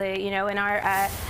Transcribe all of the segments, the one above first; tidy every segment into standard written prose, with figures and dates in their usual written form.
You know, in our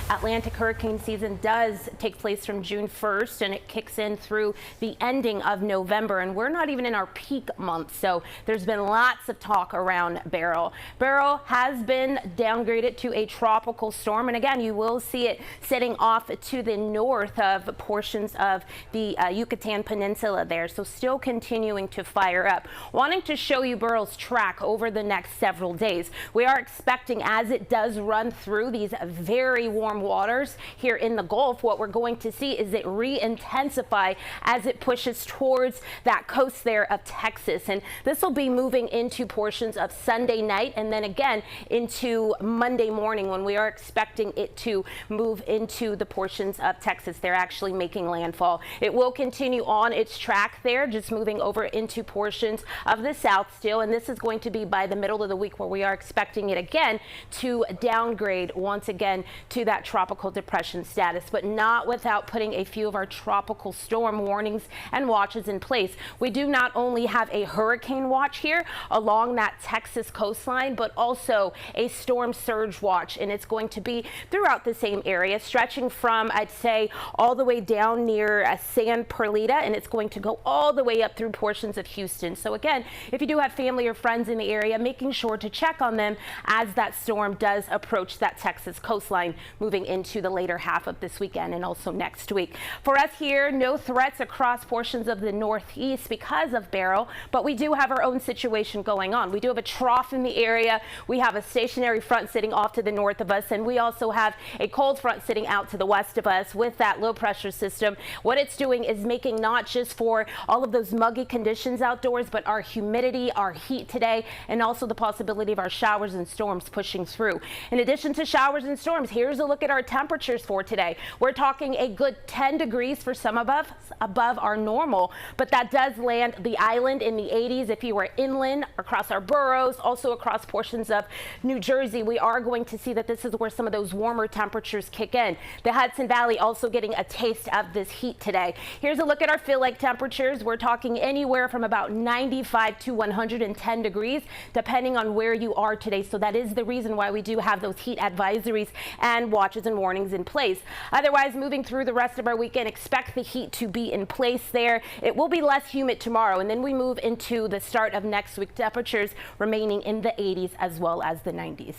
Atlantic hurricane season does take place from June 1st and it kicks in through the ending of November, and we're not even in our peak month, so there's been lots of talk around Beryl. Beryl has been downgraded to a tropical storm, and again you will see it setting off to the north of portions of the Yucatan Peninsula there, so still continuing to fire up. Wanting to show you Beryl's track over the next several days. We are expecting, as it does run through these very warm waters here in the Gulf, what we're going to see is it re-intensify as it pushes towards that coast there of Texas, and this will be moving into portions of Sunday night and then again into Monday morning, when we are expecting it to move into the portions of Texas. They're actually making landfall. It will continue on its track there, just moving over into portions of the south still, and this is going to be by the middle of the week where we are expecting it again to downgrade once again to that tropical depression status, but not without putting a few of our tropical storm warnings and watches in place. We do not only have a hurricane watch here along that Texas coastline, but also a storm surge watch, and it's going to be throughout the same area, stretching from, I'd say, all the way down near San Perlita, and it's going to go all the way up through portions of Houston. So again, if you do have family or friends in the area, making sure to check on them as that storm does approach that Texas coastline, moving into the later half of this weekend and also next week. For us here, no threats across portions of the northeast because of Beryl, but we do have our own situation going on. We do have a trough in the area. We have a stationary front sitting off to the north of us, and we also have a cold front sitting out to the west of us with that low pressure system. What it's doing is making not just for all of those muggy conditions outdoors, but our humidity, our heat today, and also the possibility of our showers and storms pushing through. In addition to showers and storms, here's a look at our temperatures for today. We're talking a good 10 degrees for some of us above our normal, but that does land the island in the 80s. If you were inland across our boroughs, also across portions of New Jersey, we are going to see that this is where some of those warmer temperatures kick in. The Hudson Valley also getting a taste of this heat today. Here's a look at our feel-like temperatures. We're talking anywhere from about 95 to 110 degrees, depending on where you are today. So that is the reason why we do have those heat advisories and watches and warnings in place. Otherwise, moving through the rest of our weekend, expect the heat to be in place there. It will be less humid tomorrow, and then we move into the start of next week, temperatures remaining in the 80s as well as the 90s.